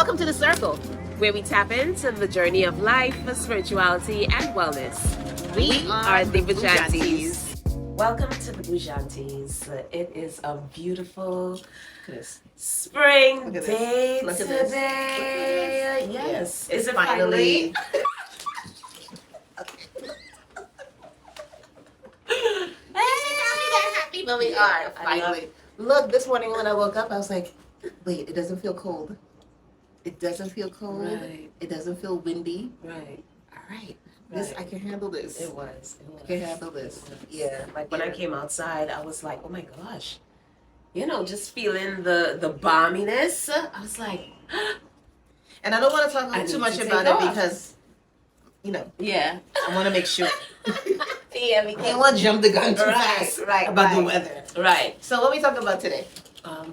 Welcome to The Circle, where we tap into the journey of life, spirituality, and wellness. We are the BoujAunties. Welcome to the BoujAunties. It is a beautiful spring day today. Yes. Is it finally? Happy, but we are finally. Look, this morning when I woke up, I was like, wait, it doesn't feel cold. It doesn't feel cold. Right. It doesn't feel windy. Right. All right. This I can handle this. It was. I can handle this. Yeah. Like when I came outside, I was like, oh my gosh. You know, just feeling the balminess. I was like, and I don't want to talk too much about it because, you know, yeah, I want to make sure. Yeah, I don't want to jump the gun too fast about the weather. Right. So what are we talking about today?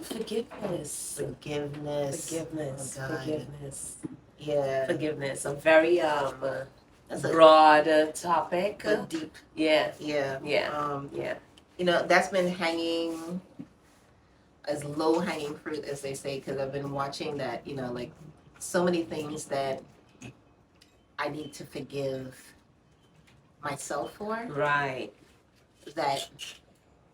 Forgiveness. Forgiveness. Forgiveness. Oh, God. Forgiveness. Yeah. Forgiveness. A very That's a broad topic. But deep. Yeah. Yeah. Yeah. Yeah. You know, that's been hanging as low hanging fruit as they say, because I've been watching that, you know, like so many things that I need to forgive myself for. Right. That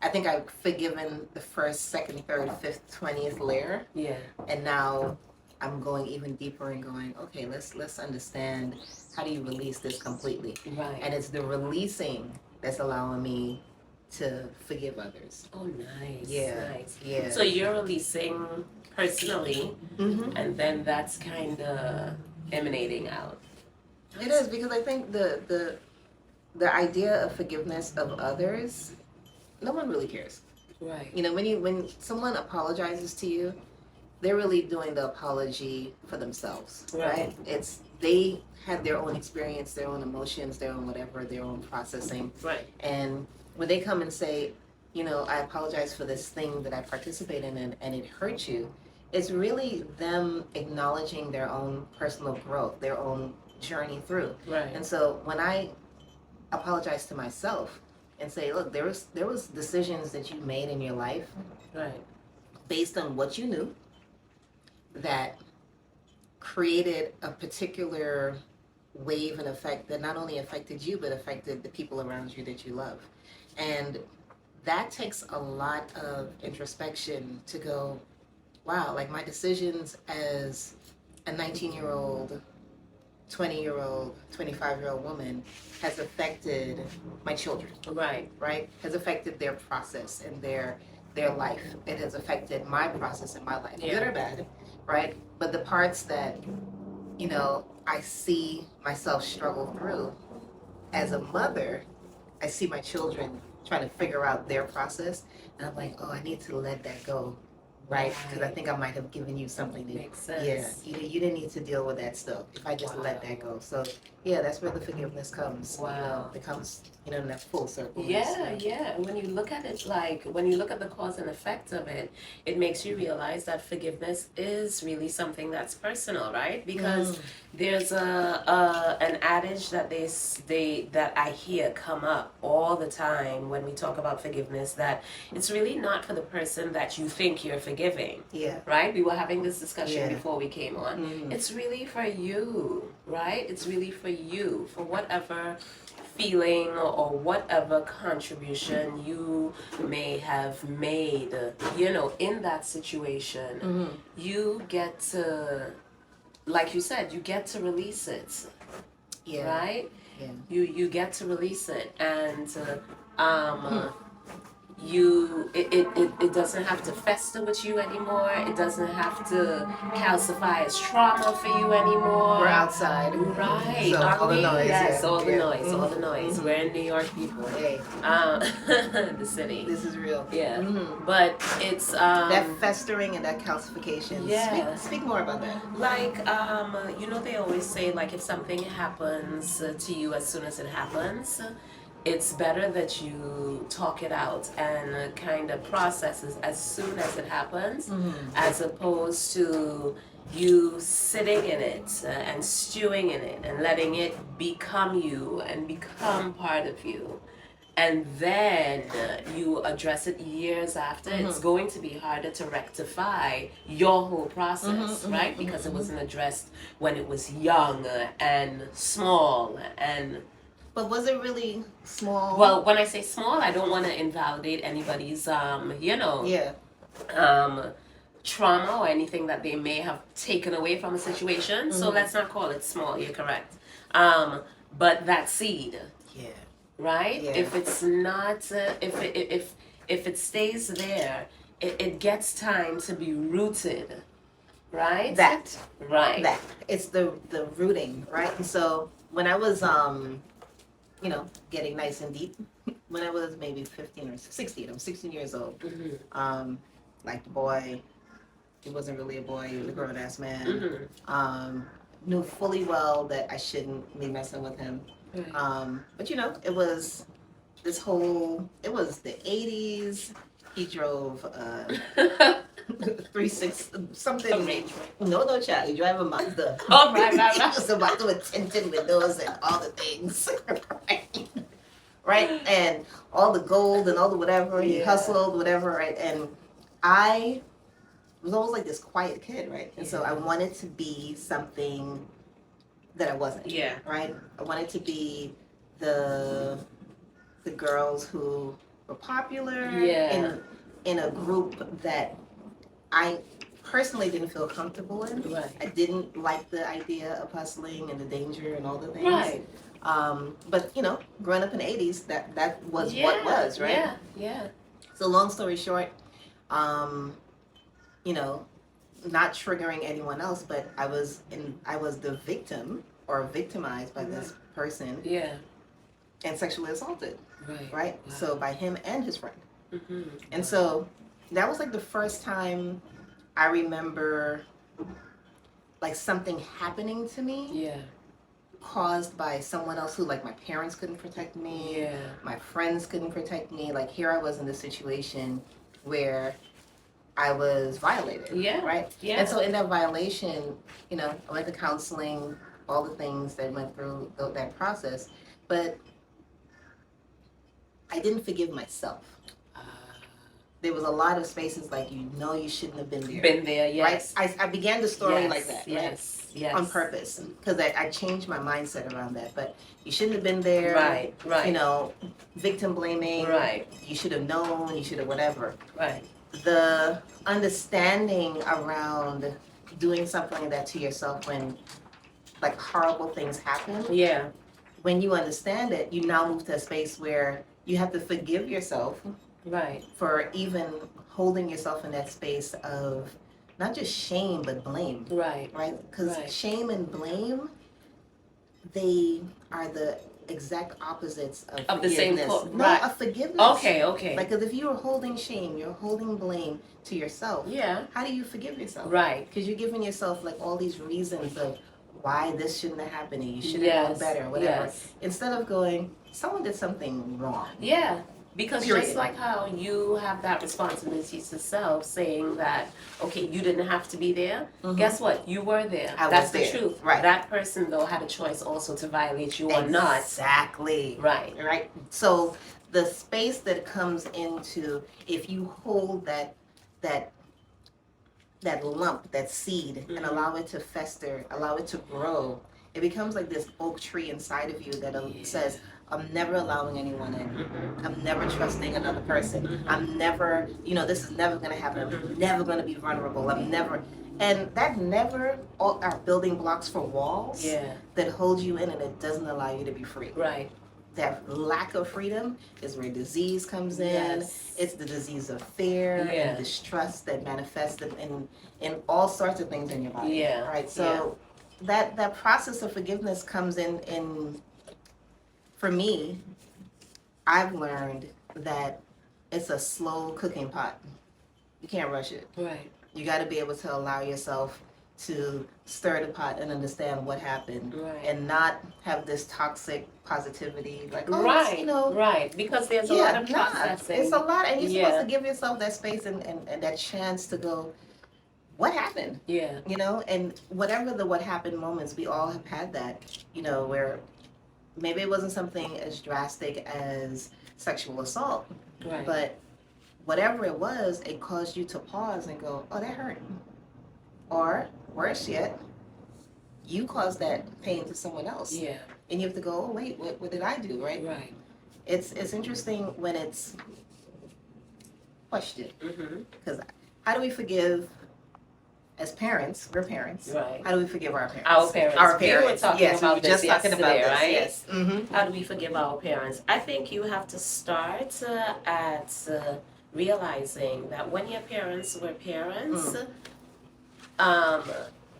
I think I've forgiven the first, second, third, fifth, 20th layer. Yeah. And now I'm going even deeper and going, okay, let's understand, how do you release this completely? Right. And it's the releasing that's allowing me to forgive others. Oh, nice. Yeah. Nice. Yeah. So you're releasing personally, Mm-hmm. and then that's kind of emanating out. It is, because I think the idea of forgiveness of others, no one really cares. Right. You know, when someone apologizes to you, they're really doing the apology for themselves, right? It's they had their own experience, their own emotions, their own whatever, their own processing. Right. And when they come and say, you know, I apologize for this thing that I participated in and it hurt you, it's really them acknowledging their own personal growth, their own journey through. Right. And so when I apologize to myself and say, look, there was decisions that you made in your life, Right. based on what you knew, that created a particular wave and effect that not only affected you but affected the people around you that you love. And that takes a lot of introspection to go, wow, like my decisions as a 19-year-old, 20-year-old, 25-year-old woman has affected my children. Right? Has affected their process and their life. It has affected my process in my life, good or bad, right? But the parts that, you know, I see myself struggle through as a mother, I see my children trying to figure out their process, and I'm like, oh, I need to let that go. Right, because I think I might have given you something that makes sense. Yeah, you didn't need to deal with that stuff if I just let that go. So yeah, that's where the forgiveness comes. Wow. You know, it comes, you know, in that full circle. Yeah, yeah. When you look at it, like when you look at the cause and effect of it, it makes you realize that forgiveness is really something that's personal, right? Because there's an adage that that I hear come up all the time when we talk about forgiveness, that it's really not for the person that you think you're forgiving. Yeah. Right? We were having this discussion before we came on. It's really for you, right? It's really for you, for whatever feeling or whatever contribution you may have made, you know, in that situation. You get to, like you said, you get to release it. Yeah. Right? Yeah. You get to release it, and it doesn't have to fester with you anymore. It doesn't have to calcify as trauma for you anymore. We're outside. Right. So all the noise. Yes, yeah. all the yeah. noise, all the noise. We're in New York, people. Hey. The city. This is real. Yeah. But it's that festering and that calcification. Yeah. Speak more about that. Like, you know, they always say, like, if something happens to you as soon as it happens, it's better that you talk it out and kind of process it as soon as it happens, as opposed to you sitting in it and stewing in it and letting it become you and become part of you. and then you address it years after, it's going to be harder to rectify your whole process, right? Because it wasn't addressed when it was young and small and. But was it really small? Well, when I say small, I don't want to invalidate anybody's, Yeah. trauma or anything that they may have taken away from a situation. So let's not call it small. You're correct. But that seed, Yeah. right? Yeah. If it's not, if it stays there, it gets time to be rooted, right? Right. That it's the rooting, right? And so when I was getting nice and deep, when I was maybe 15 or 16, I'm 16 years old. Like the boy, he wasn't really a boy, he was a grown ass man. Knew fully well that I shouldn't be messing with him. Right. But it was this whole, it was the 80s. He drove 3.6 something. No, child. He drive a Mazda. Oh, right. So Mazda with tinted windows and all the things. Right? And all the gold and all the whatever. He hustled, whatever, right? And I was always like this quiet kid, right? And so I wanted to be something that I wasn't. Yeah. Right? I wanted to be the girls who were popular in a group that I personally didn't feel comfortable in. Right. I didn't like the idea of hustling and the danger and all the things. Right. But growing up in the 80s, that was what was, right? Yeah. So long story short, not triggering anyone else, but I was the victim or victimized by this person. Yeah. And sexually assaulted. Right? Wow. So by him and his friend. And so that was like the first time I remember like something happening to me. Yeah. Caused by someone else who, like, my parents couldn't protect me. Yeah. My friends couldn't protect me. Like, here I was in this situation where I was violated. Yeah. Right? Yeah. And so in that violation, I went to counseling, all the things that went through that process. But I didn't forgive myself. There was a lot of spaces like, you shouldn't have been there. Been there, yes. Right? I began the story like that. Yes. Right? Yes. On purpose. Because I changed my mindset around that. But you shouldn't have been there. Right. Victim blaming. Right. You should have known. You should have whatever. Right. The understanding around doing something like that to yourself when, like, horrible things happen. Yeah. When you understand it, you now move to a space where you have to forgive yourself. Right. For even holding yourself in that space of not just shame, but blame. Right. Right? Because shame and blame, they are the exact opposites of the same right. Of forgiveness. Okay. Like, because if you are holding shame, you're holding blame to yourself. Yeah. How do you forgive yourself? Right. Because you're giving yourself, like, all these reasons of why this shouldn't have happened. You should have known better, whatever. Yes. Instead of going, someone did something wrong. Yeah. Because Period. just like how you have that responsibility to self, saying that, okay, you didn't have to be there. Guess what? You were there. That's the truth. Right. That person, though, had a choice also to violate you or not. Exactly. Right. So the space that comes into, if you hold that lump, that seed, and allow it to fester, allow it to grow, it becomes like this oak tree inside of you that says, I'm never allowing anyone in. I'm never trusting another person. I'm never, this is never going to happen. I'm never going to be vulnerable. And that never are building blocks for walls that hold you in, and it doesn't allow you to be free. Right. That lack of freedom is where disease comes in. Yes. It's the disease of fear and distrust that manifests in all sorts of things in your body. Yeah. Right. So that process of forgiveness comes in. For me, I've learned that it's a slow cooking pot. You can't rush it. Right. You got to be able to allow yourself to stir the pot and understand what happened, and not have this toxic positivity, like, right, because there's a lot of processing. It's a lot, and you're supposed to give yourself that space and that chance to go, what happened? Yeah. And whatever the what happened moments, we all have had that, where maybe it wasn't something as drastic as sexual assault. Right. But whatever it was, it caused you to pause and go, oh, that hurt. Or worse yet, you caused that pain to someone else. Yeah. And you have to go, oh, wait, what did I do, right? Right. It's interesting when it's questioned. Because how do we forgive as parents? We're parents. Right. How do we forgive our parents? Our parents. Our We were parents. talking Yes, we about were this just talking about yesterday, this. right? Yes. Mm-hmm. How do we forgive our parents? I think you have to start at realizing that when your parents were parents,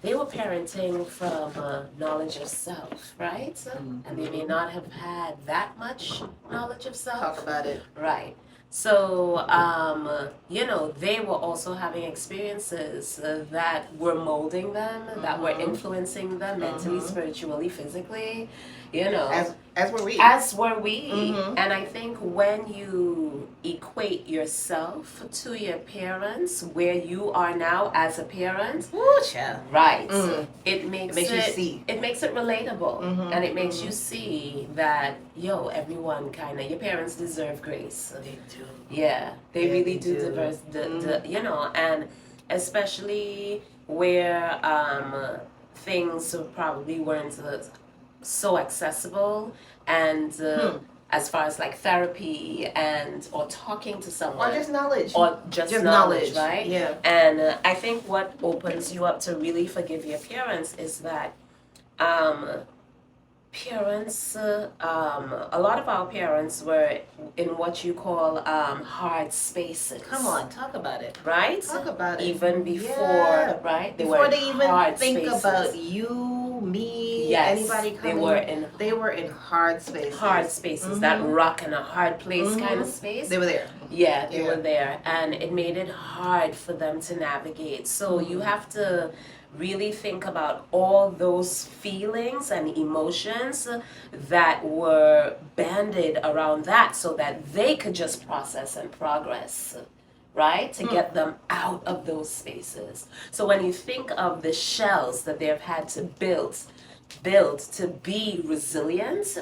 they were parenting from knowledge of self, right? And they may not have had that much knowledge of self. Talk about it. Right. So, they were also having experiences that were molding them, that were influencing them mentally, spiritually, physically, As were we. As were we. And I think when you equate yourself to your parents, where you are now as a parent, right, it makes you see. It makes it relatable, and it makes you see that everyone your parents deserve grace. They do. Yeah, they really do deserve and especially where things probably weren't so accessible, and as far as like therapy or talking to someone, or just knowledge, knowledge, right? Yeah. And I think what opens you up to really forgive your parents is that parents, a lot of our parents were in what you call hard spaces. Come on, talk about it. Right? Talk about it. Even before, right? Before they even hard think spaces. about you, me, Yes, anybody coming. They were in hard spaces. Hard spaces, that rock in a hard place kind of space. They were there. Yeah, they were there. And it made it hard for them to navigate. So you have to really think about all those feelings and emotions that were banded around that so that they could just process and progress, right? To get them out of those spaces. So when you think of the shells that they've had to build to be resilient,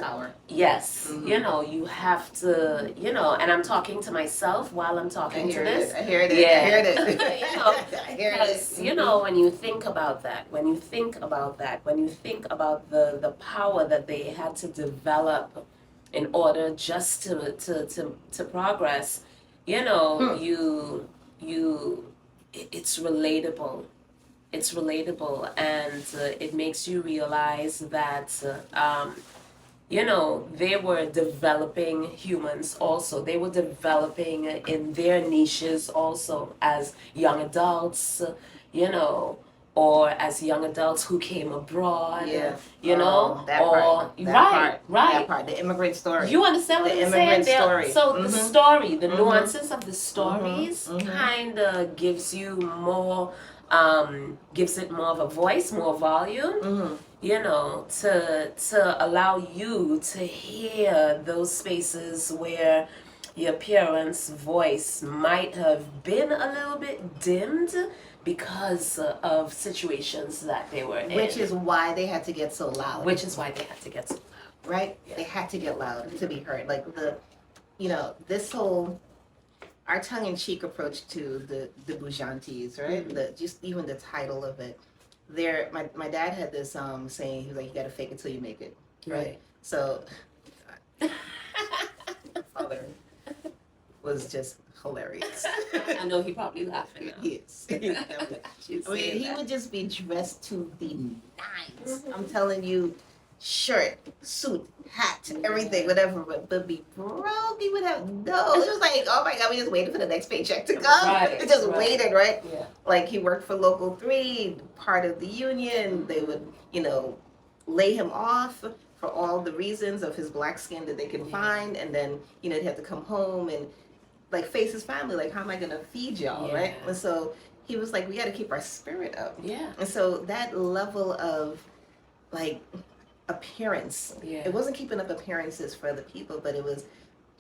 yes, you have to, and I'm talking to myself while I'm talking to this. I hear it. Yeah. I heard it. I hear it. When you think about that, when you think about the power that they had to develop in order just to progress, it's relatable. It's relatable, and it makes you realize that they were developing humans also. They were developing in their niches also as young adults, or as young adults who came abroad, That part, the immigrant story. You understand what I'm saying? Story. So the story, the nuances of the stories kind of gives you more, gives it more of a voice, more volume, to allow you to hear those spaces where your parents' voice might have been a little bit dimmed because of situations that they were in. Which is why they had to get so loud. Right? Yeah. They had to get loud to be heard. Like this whole, our tongue-in-cheek approach to the BoujAunties, right? Just even the title of it. My dad had this saying, he was like, you gotta fake it till you make it. Right? So, my father was just hilarious. I know he probably laughing now. Yes. He would just be dressed to the nines. I'm telling you, shirt, suit, hat, everything, whatever, but be broke. He would have it was like, oh my God, we just waited for the next paycheck to come. We just waited, right? Yeah. Like he worked for Local 3, part of the union. They would, lay him off for all the reasons of his black skin that they can find, and then, he'd have to come home and like face his family, like, how am I gonna feed y'all, right? And so he was like, we gotta keep our spirit up. Yeah. And so that level of like appearance, it wasn't keeping up appearances for other people, but it was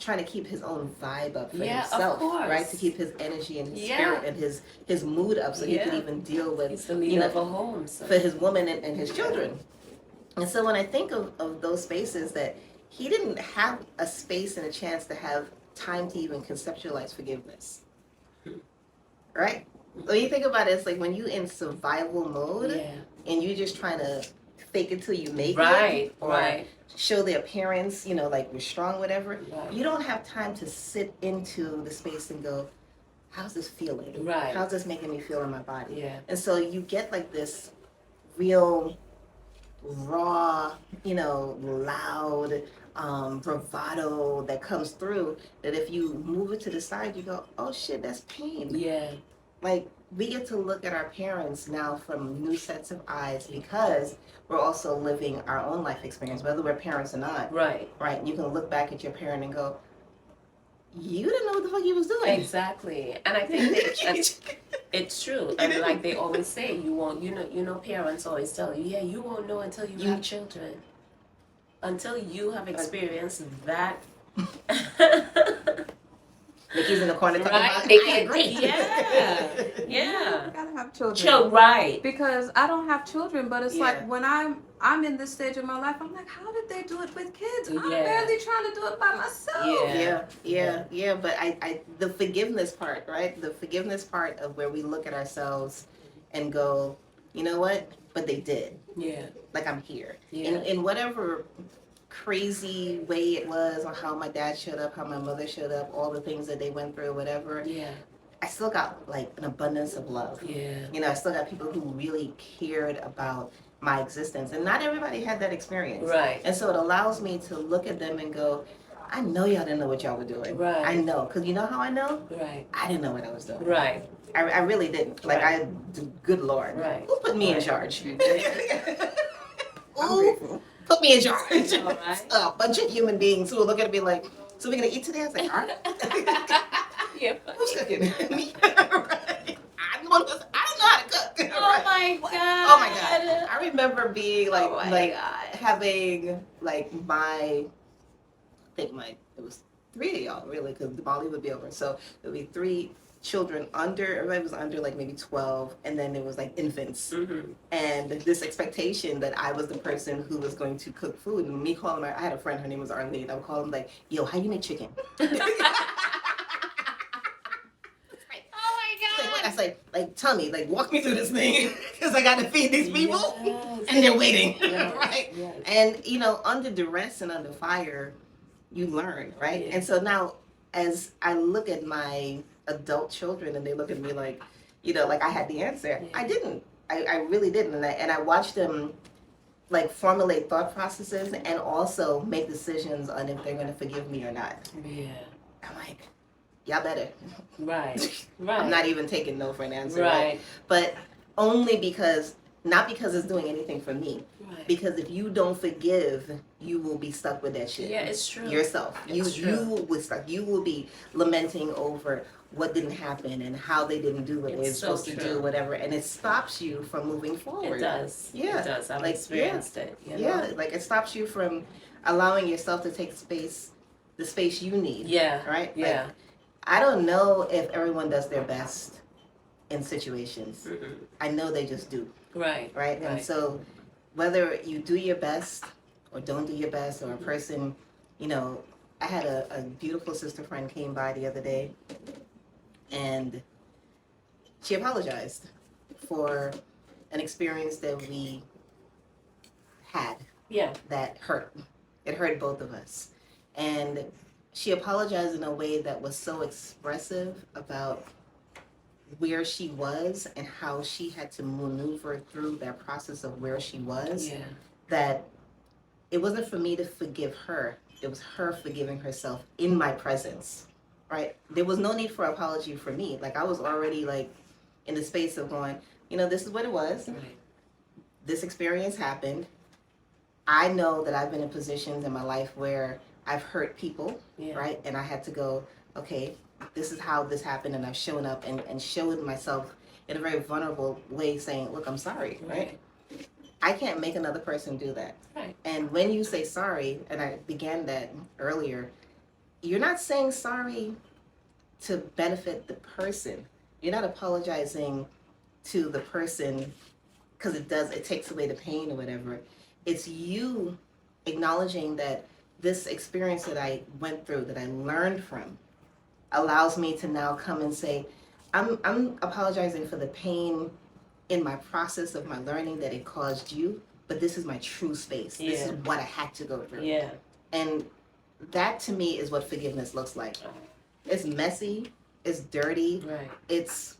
trying to keep his own vibe up for himself, right? To keep his energy and his spirit and his mood up, so he could even deal with, he's the leader of a home, for his woman and his children. And so when I think of those spaces that he didn't have a space and a chance to have time to even conceptualize forgiveness. Right? When you think about it, it's like when you're in survival mode and you're just trying to fake it till you make it, or show the appearance, like we're strong, whatever. You don't have time to sit into the space and go, how's this feeling? How's this making me feel in my body? And so you get like this real raw, loud bravado that comes through, that if you move it to the side, you go, oh shit, that's pain. Like, we get to look at our parents now from new sets of eyes, because we're also living our own life experience, whether we're parents or not. Right. You can look back at your parent and go, you didn't know what the fuck you was doing. Exactly. And I think it's true. And like they always say, you won't, parents always tell you, you won't know until you have children. Until you have experienced that. Nikki's in the corner talking about, I agree. You gotta have children. Right. Because I don't have children, but it's like when I'm in this stage of my life, I'm like, how did they do it with kids? I'm barely trying to do it by myself. Yeah. But I the forgiveness part, right? The forgiveness part of where we look at ourselves and go, you know what? But they did. Like, I'm here. In whatever crazy way it was, or how my dad showed up, how my mother showed up, all the things that they went through, whatever. I still got like an abundance of love. I still got people who really cared about my existence, and not everybody had that experience. And so it allows me to look at them and go, I know y'all didn't know what y'all were doing. I know, because you know how I know? I didn't know what I was doing. I really didn't. Like, good Lord. Who put me in charge? Ooh, put me in charge. A bunch of human beings who will look at it and be like, so we're going to eat today? I was like, all right. Who's cooking? Me. I'm the one who's, I don't know how to cook. My God. Oh my God. I remember being like, having like it was 3 of y'all, really, because the Bali would be over. So there would be 3 children everybody was under like maybe 12, and then there was like infants. And this expectation that I was the person who was going to cook food, and me calling I had a friend, her name was Arlene, I would call him like, yo, how you make chicken? I was like, tell me, like, walk me through this thing, because I got to feed these people, and they're waiting, right? And, under duress and under fire, you learn, right? And so now, as I look at my adult children, and they look at me like, like I had the answer, I didn't. I really didn't. And I watched them, like, formulate thought processes and also make decisions on if they're going to forgive me or not. I'm like, y'all better. I'm not even taking no for an answer. But only because, not because it's doing anything for me. Because if you don't forgive, you will be stuck with that shit. It's true. Yourself. You will stuck. You will be lamenting over what didn't happen and how they didn't do what they were supposed to do, whatever, and it stops you from moving forward. It does. It does. I've experienced it. Like, it stops you from allowing yourself to take the space you need. Right? Like, I don't know if everyone does their best in situations. I know they just do. Right? And so whether you do your best or don't do your best, or a person, I had a beautiful sister friend came by the other day, and she apologized for an experience that we had that hurt. It hurt both of us. And she apologized in a way that was so expressive about where she was and how she had to maneuver through that process of where she was, that it wasn't for me to forgive her. It was her forgiving herself in my presence, right? There was no need for apology for me. Like, I was already like in the space of going, this is what it was. This experience happened. I know that I've been in positions in my life where I've hurt people, right? And I had to go, okay, this is how this happened, and I've shown up and showed myself in a very vulnerable way, saying, look, I'm sorry, right? I can't make another person do that. And when you say sorry, and I began that earlier, you're not saying sorry to benefit the person. You're not apologizing to the person because it takes away the pain or whatever. It's you acknowledging that this experience that I went through, that I learned from, allows me to now come and say, I'm apologizing for the pain in my process of my learning that it caused you, but this is my true space. This is what I had to go through. Yeah. And that to me is what forgiveness looks like. It's messy, it's dirty, right. It's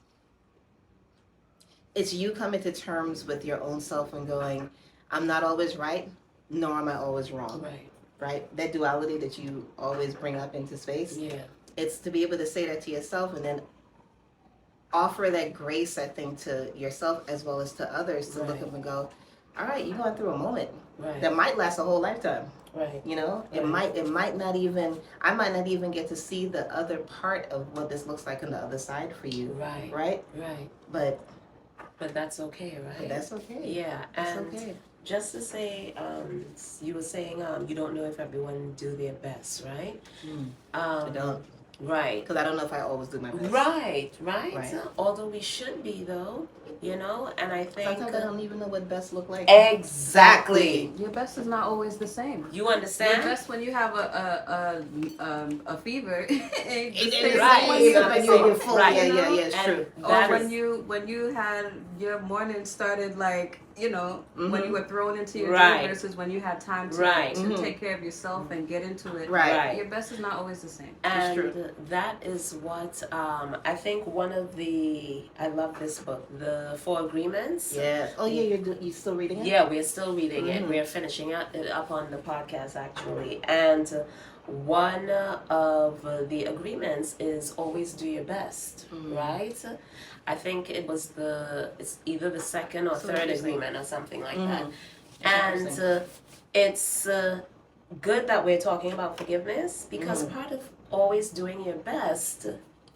you coming to terms with your own self and going, I'm not always right, nor am I always wrong. Right? That duality that you always bring up into space. Yeah. It's to be able to say that to yourself and then offer that grace, I think, to yourself as well as to others to look up and go, all right, you're going through a moment that might last a whole lifetime. Right. You know, it might not even, I might not even get to see the other part of what this looks like on the other side for you. Right. Right? Right. But that's okay, right? But that's okay. Yeah. That's and okay. Just to say, you were saying you don't know if everyone do their best, right? I don't. Right. Because I don't know if I always do my best. Right. Although we should be, though, you know, and I think... Sometimes I don't even know what best look like. Exactly. Your best is not always the same. You understand? Your best when you have a fever. Right. It's true. Or when you had your morning started like, you know, when you were thrown into your day versus when you had time to take care of yourself and get into it. Right. Your best is not always the same. And that is what I think one of the, I love this book, The 4 Agreements. Yes. Oh yeah, you're still reading it? Yeah, we're still reading it. We're finishing it up on the podcast actually. And one of the agreements is always do your best, right? I think it's either the second or third agreement or something like that. And it's good that we're talking about forgiveness because part of always doing your best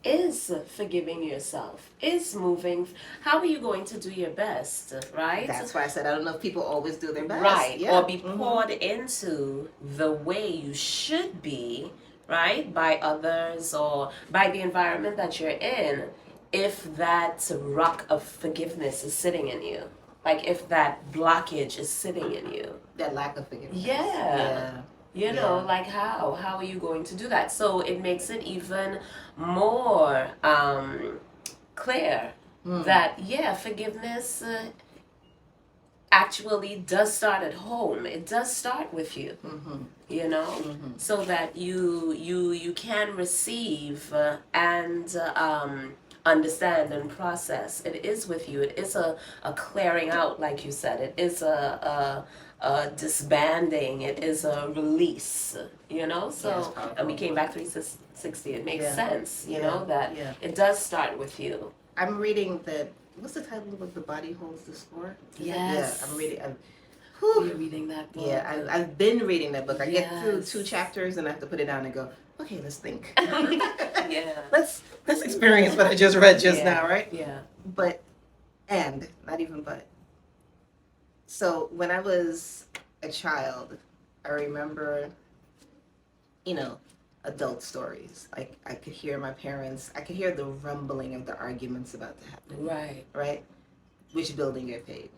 is forgiving yourself, is moving. How are you going to do your best, right? That's why I said I don't know if people always do their best. Right, yeah. or be poured into the way you should be, right, by others or by the environment that you're in, if that rock of forgiveness is sitting in you. Like if that blockage is sitting in you. That lack of forgiveness. Yeah. You know, like how are you going to do that? So it makes it even more clear that, forgiveness actually does start at home. It does start with you, you know, so that you can receive and understand and process. It is with you. It is a clearing out, like you said. It is a disbanding. It is a release, you know. So and we came back 360. It makes sense, you know, that it does start with you. I'm reading what's the title of the book? The Body Holds the Score. Yes. Yeah, I'm reading. You're reading that book. Yeah, I've been reading that book. I get through 2 chapters and I have to put it down and go, okay, let's think. Let's experience what I just read now, right? Yeah. Not even but. So when I was a child, I remember, you know, adult stories. Like I could hear my parents, I could hear the rumbling of the arguments about to happen. Right. Right? Which building get paid?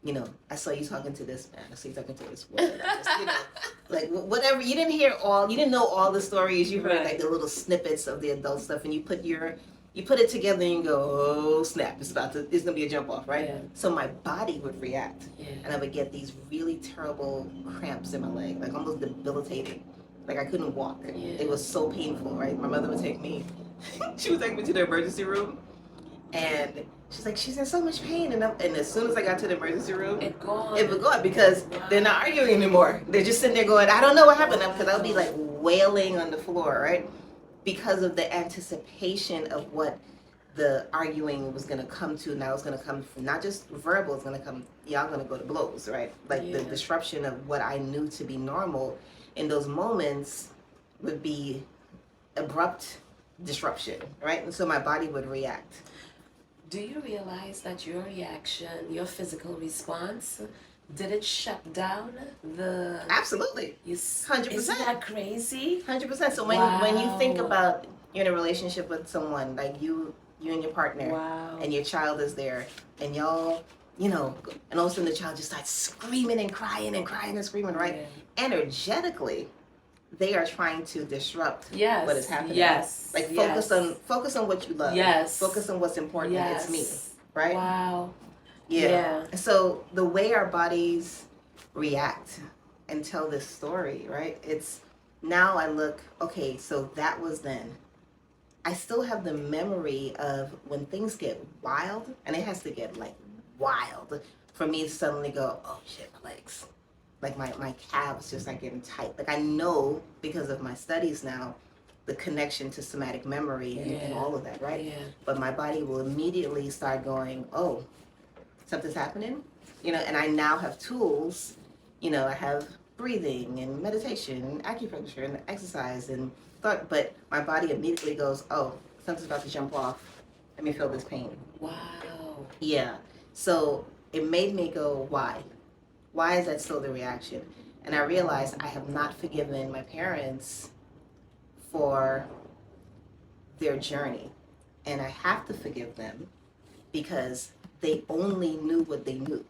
You know, I saw you talking to this man. I saw you talking to this woman. You know, like whatever. You didn't know all the stories. You heard like the little snippets of the adult stuff, and you put it together and you go, oh snap! It's gonna be a jump off, right? Yeah. So my body would react, and I would get these really terrible cramps in my leg, like almost debilitating. Like I couldn't walk. Yeah. It was so painful, right? My mother would take me. She would take me to the emergency room, and she's in so much pain, and as soon as I got to the emergency room, it would go up because they're not arguing anymore. They're just sitting there going, I don't know what happened, because I would be like wailing on the floor, right? Because of the anticipation of what the arguing was going to come to. Now it's going to come from not just verbal, it's going to come, y'all going to go to blows, right? Like the disruption of what I knew to be normal in those moments would be abrupt disruption, right? And so my body would react. Do you realize that your reaction, your physical response, did it shut down the... Absolutely. 100%. Isn't that crazy? 100%. So when you think about you're in a relationship with someone, like you and your partner, and your child is there, and y'all you know, and all of a sudden the child just starts screaming and crying and crying and screaming, right? Yeah. Energetically, they are trying to disrupt what is happening. Yes. Like focus on what you love. Yes. Focus on what's important. It's me. Right? Wow. Yeah. So the way our bodies react and tell this story, right? It's now I look, okay, so that was then. I still have the memory of when things get wild, and it has to get like wild for me to suddenly go, oh shit, my legs. Like my calves just like getting tight. Like I know because of my studies now, the connection to somatic memory and all of that, right? Yeah. But my body will immediately start going, oh, something's happening, you know, and I now have tools, you know, I have breathing and meditation and acupuncture and exercise and thought, but my body immediately goes, oh, something's about to jump off. Let me feel this pain. Wow. Yeah. So it made me go, why? Why is that still the reaction? And I realized I have not forgiven my parents for their journey. And I have to forgive them because they only knew what they knew.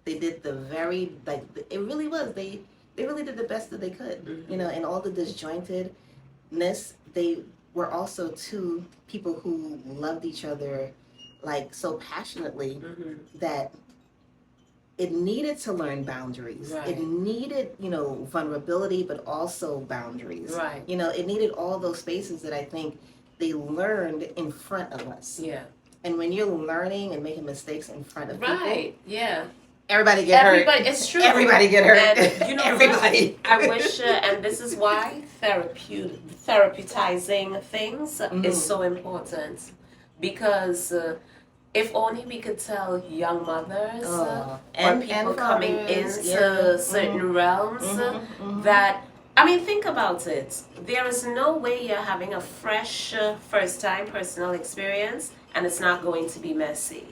They did the very, like, it really was, they really did the best that they could, you know, and all the disjointedness, they were also two people who loved each other, like, so passionately that it needed to learn boundaries. Right. It needed, you know, vulnerability, but also boundaries. Right. You know, it needed all those spaces that I think they learned in front of us. Yeah. And when you're learning and making mistakes in front of people, yeah, everybody get hurt. It's true. Everybody get hurt. And you know, everybody. I wish, and this is why therapeuticizing things is so important, because if only we could tell young mothers or people coming into certain realms that, I mean, think about it. There is no way you're having a fresh first-time personal experience and it's not going to be messy.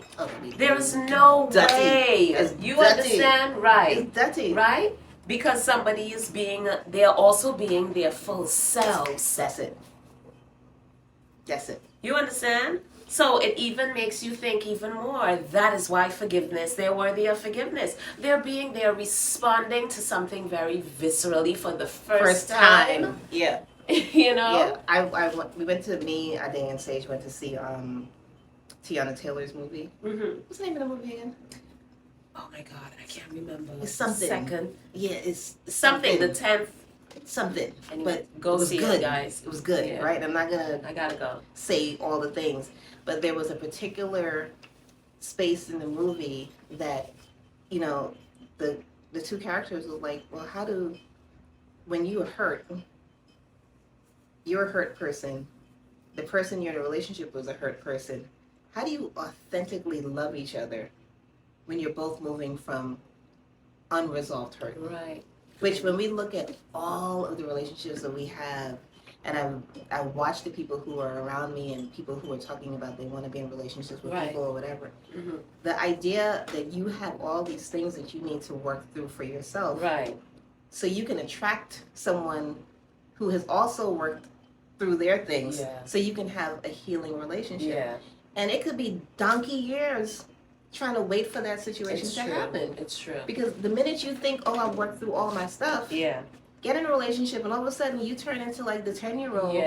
There is no way. You understand? Right. It's dirty. Right? Because somebody is they're also being their full selves. That's it. That's it. You understand? So it even makes you think even more. That is why forgiveness, they're worthy of forgiveness. They're responding to something very viscerally for the first time. Yeah. You know? Yeah. We went to, Ade and Sage went to see Tiana Taylor's movie. What's the name of the movie again? Oh my God, I can't remember. It's something. Second. Yeah, it's something. The 10th. Something. Anyway, but go see it, guys. It was good, right? I'm not I gotta go say all the things, but there was a particular space in the movie that, you know, the two characters were like, well, when you're a hurt person, the person you're in a relationship with is a hurt person. How do you authentically love each other when you're both moving from unresolved hurt? Right. Which, when we look at all of the relationships that we have, and I watch the people who are around me and people who are talking about they want to be in relationships with people or whatever, the idea that you have all these things that you need to work through for yourself, right? So you can attract someone who has also worked through their things, so you can have a healing relationship. Yeah. And it could be donkey years trying to wait for that situation to happen. It's true. Because the minute you think, oh, I've worked through all my stuff, get in a relationship, and all of a sudden you turn into like the 10-year-old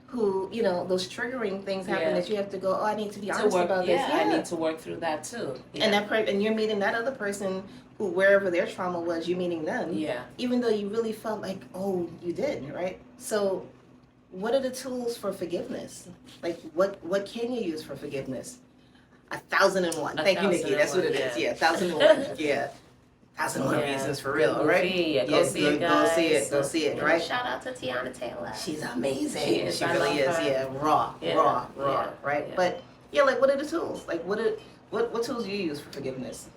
who, you know, those triggering things happen that you have to go, oh, I need to be honest about this. I need to work through that too. And and you're meeting that other person who, wherever their trauma was, you're meeting them. Yeah. Even though you really felt like, oh, you did, right? So what are the tools for forgiveness? Like, what can you use for forgiveness? 1001. Thank you, Nikki. That's what it is. Yeah, 1001. Yeah. 1001 reasons for real, right? Go see it, guys. Go see it, right? Shout out to Tiana Taylor. She's amazing. She really is. Yeah, raw, right? But yeah, like, what are the tools? Like, what tools do you use for forgiveness?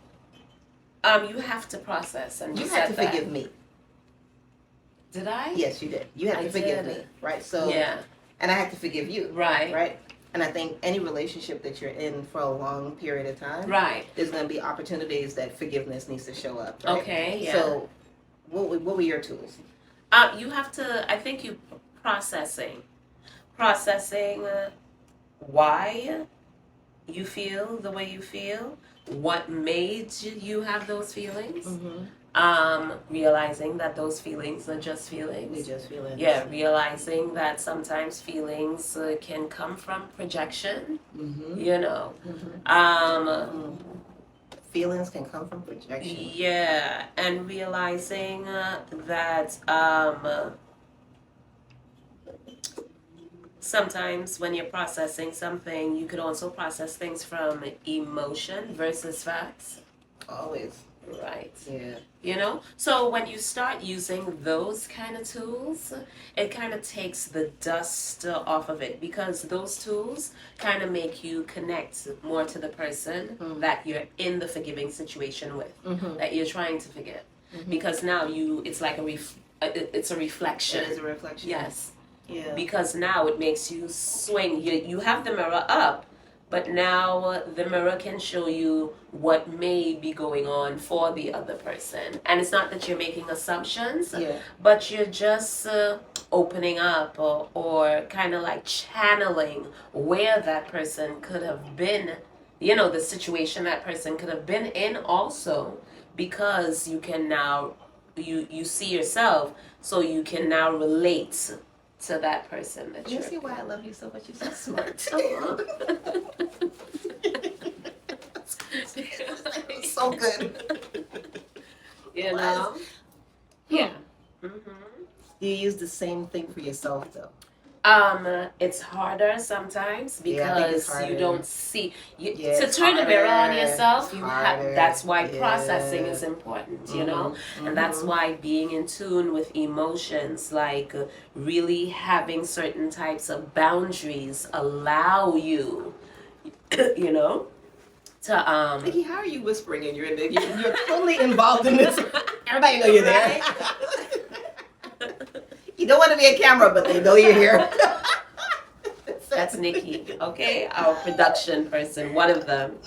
You have to process, and you had to forgive me. Did I? Yes, you did. You had to forgive me, right? So and I had to forgive you, right? And I think any relationship that you're in for a long period of time, there's going to be opportunities that forgiveness needs to show up. Right? Okay. Yeah. So, what were your tools? You have to. I think processing why you feel the way you feel, what made you have those feelings. Realizing that those feelings are just feelings. They're just feelings. Yeah, realizing that sometimes feelings can come from projection. You know. Feelings can come from projection. Yeah, and realizing that sometimes when you're processing something, you could also process things from emotion versus facts. Always. Right. Yeah. You know? So when you start using those kind of tools, it kind of takes the dust off of it, because those tools kind of make you connect more to the person that you're in the forgiving situation with, that you're trying to forgive. Because now it's like it's a reflection. It is a reflection. Yes. Yeah. Because now it makes you swing. You have the mirror up, but now the mirror can show you what may be going on for the other person. And it's not that you're making assumptions, but you're just opening up or kind of like channeling where that person could have been, the situation that person could have been in also, because you can now, you see yourself, so you can now relate to that person that you see why I love you so much. You're so smart. So good. You know? Yeah. Do you use the same thing for yourself though? It's harder sometimes because you don't see to turn harder. the mirror on yourself. That's why processing is important, you know, and that's why being in tune with emotions, like really having certain types of boundaries, allow you, you know, to Nikki, how are you whispering and you're totally involved in this? Everybody know you're there. You don't want to be a camera, but they know you're here. That's Nikki, okay? Our production person, one of them.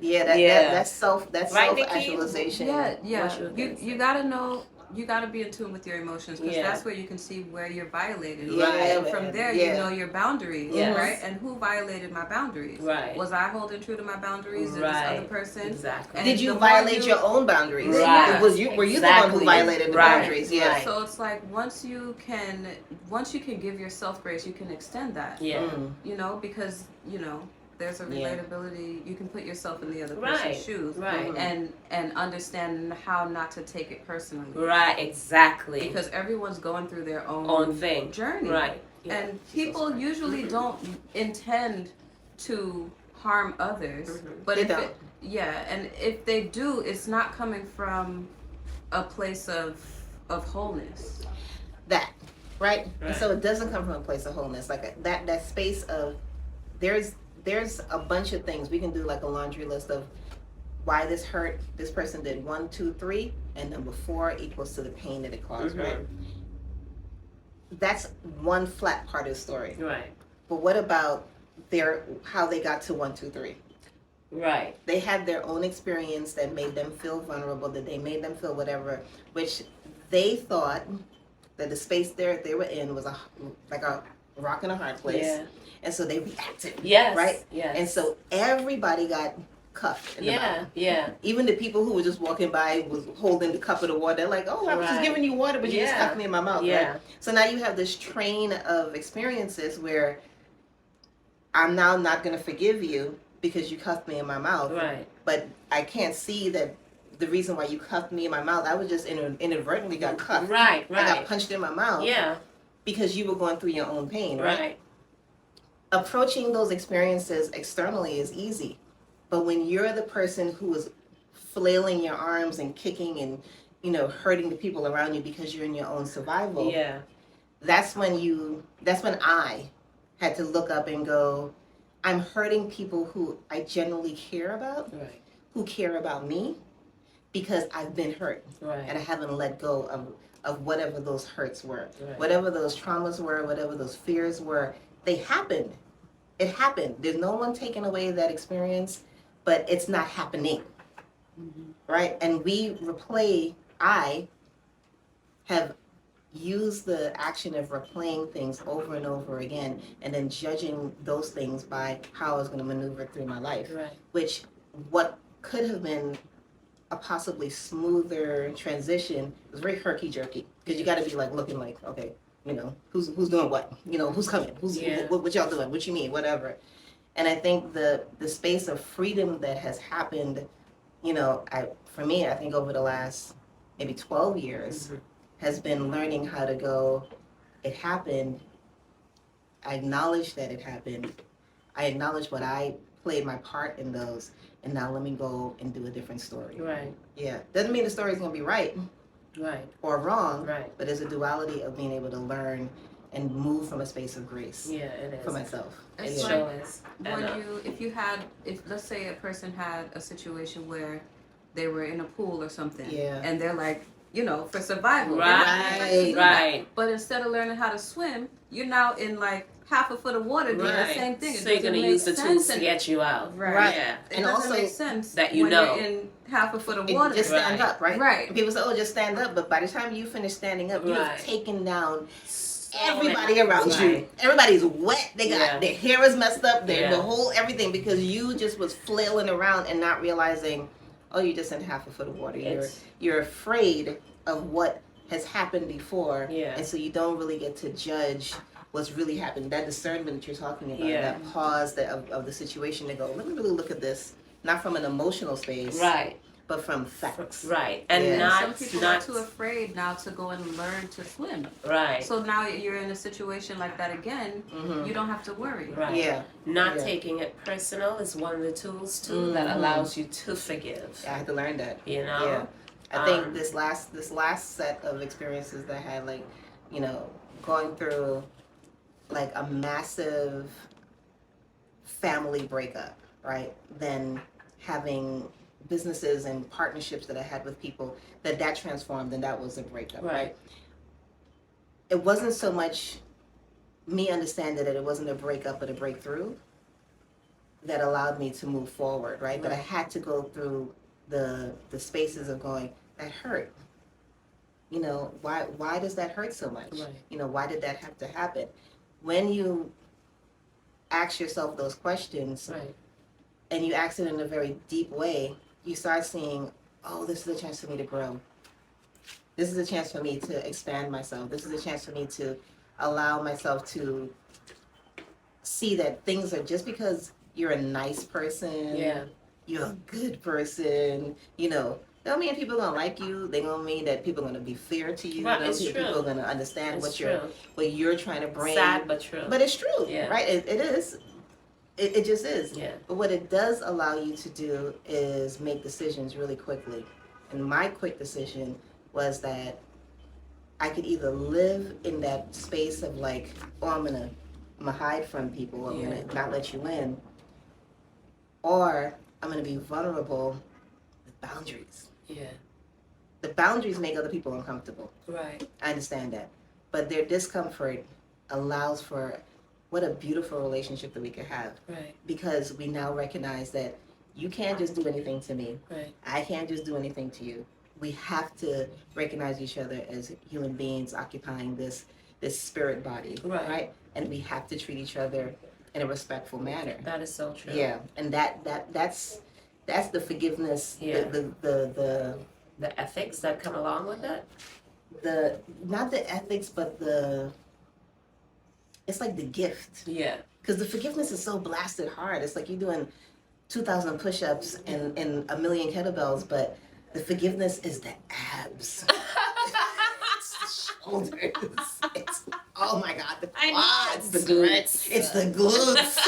That's self-actualization. You gotta know. You gotta be in tune with your emotions, because that's where you can see where you're violated. And from there, you know your boundaries, right? And who violated my boundaries? Right. Was I holding true to my boundaries? Or this other person? Exactly. And did you violate your own boundaries? Right. Were you the one who violated the boundaries? Yeah. Right. So it's like once you can give yourself grace, you can extend that. Yeah. You know, because there's a relatability. You can put yourself in the other person's shoes, and understand how not to take it personally. Right, exactly. Because everyone's going through their own thing, journey, right? Yeah. And people usually don't intend to harm others, but and if they do, it's not coming from a place of wholeness. Right. And so it doesn't come from a place of wholeness, like that space of there's a bunch of things we can do, like a laundry list of why this hurt. This person did 1, 2, 3, and number 4 equals to the pain that it caused, right? That's one flat part of the story, right? But what about how they got to 1, 2, 3? Right. They had their own experience that made them feel vulnerable, that they made them feel whatever, which they thought that the space they were in was like a rock and a hard place. Yeah. And so they reacted. Yes. Right? Yes. And so everybody got cuffed in the mouth. Yeah. Even the people who were just walking by was holding the cup of the water. They're like, oh, I was just giving you water, but you just cuffed me in my mouth. Yeah. Right? So now you have this train of experiences where I'm now not going to forgive you because you cuffed me in my mouth. Right. But I can't see that the reason why you cuffed me in my mouth, I was just inadvertently got cuffed. Right. I got punched in my mouth. Yeah. Because you were going through your own pain, right? Approaching those experiences externally is easy. But when you're the person who is flailing your arms and kicking and, hurting the people around you because you're in your own survival, that's when I had to look up and go, I'm hurting people who I genuinely care about, who care about me, because I've been hurt. And I haven't let go of whatever those hurts were. Whatever those traumas were, whatever those fears were, they happened. It happened. There's no one taking away that experience, but it's not happening. Right? And I have use the action of replaying things over and over again and then judging those things by how I was going to maneuver through my life. Right. Which, what could have been a possibly smoother transition was very herky jerky, because you got to be like looking like, okay, you know, who's doing what, you know, who's coming, what y'all doing, what you mean, whatever. And I think the space of freedom that has happened, you know, for me, I think over the last maybe 12 years has been learning how to go, it happened, I acknowledge that it happened, I acknowledge what I played my part in those, and now let me go and do a different story. Right. Yeah. Doesn't mean the story's going to be right. Right. Or wrong. Right. But there's a duality of being able to learn and move from a space of grace. Yeah, it is. For myself. It's It like sure is. if let's say a person had a situation where they were in a pool or something, Yeah. and they're like, you know, for survival. Right. Right. But instead of learning how to swim, you're now in like half a foot of water doing the same thing. So you're going to use the tools to get you out. Right. Yeah. It And doesn't also make sense that you when know. you're in half a foot of water. Just stand up, right? Right. And people say, oh, just stand up. But by the time you finish standing up, you've taken down So everybody many- around you. Right. Everybody's wet. They got their hair is messed up. Their Yeah. the whole everything, because you just was flailing around and not realizing, oh, you're just in half a foot of water. You're afraid of what has happened before, and so you don't really get to judge what's really happened. That discernment that you're talking about, that pause of the situation to go, let me really look at this, not from an emotional space, Right. but from facts. Right. And And not some people are too afraid now to go and learn to swim. Right. So now you're in a situation like that again, you don't have to worry. Right. Yeah. Not taking it personal is one of the tools too that allows you to forgive. I had to learn that. You know? Yeah. I think this last set of experiences that I had, like, you know, going through like a massive family breakup, right? Then having businesses and partnerships that I had with people that transformed, and that was a breakup, right? It wasn't so much me understanding that it wasn't a breakup but a breakthrough that allowed me to move forward, right? But I had to go through the spaces of going, that hurt. You know, why does that hurt so much? Right. You know, why did that have to happen? When you ask yourself those questions, and you ask it in a very deep way, you start seeing, oh, this is a chance for me to grow. This is a chance for me to expand myself. This is a chance for me to allow myself to see that things are, just because you're a nice person, you're a good person, you know, don't mean people are gonna like you. They don't mean that people are gonna be fair to you. Right, Don't it's mean true. people are gonna understand It's what you're trying to bring. Sad but true. But it's true, Yeah. right? It is. It just is. Yeah. But what it does allow you to do is make decisions really quickly. And my quick decision was that I could either live in that space of like, oh, I'm gonna hide from people, I'm gonna not let you in, or I'm gonna be vulnerable with boundaries. Yeah. The boundaries make other people uncomfortable. Right. I understand that. But their discomfort allows for what a beautiful relationship that we could have. Right. Because we now recognize that you can't just do anything to me. Right. I can't just do anything to you. We have to recognize each other as human beings occupying this spirit body. Right. And we have to treat each other in a respectful manner. That is so true. Yeah. And that's the forgiveness, Yeah. the ethics that come along with it. Not the ethics, but it's like the gift. Yeah. Because the forgiveness is so blasted hard. It's like you're doing 2,000 push-ups and a million kettlebells, but the forgiveness is the abs. It's the shoulders. It's, oh my God, the quads, the glutes. It's the glutes.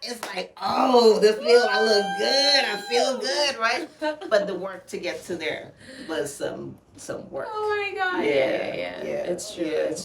It's like, oh, I look good, I feel good, right? But the work to get to there was some work. Oh my God. Yeah. It's true. Yeah. It's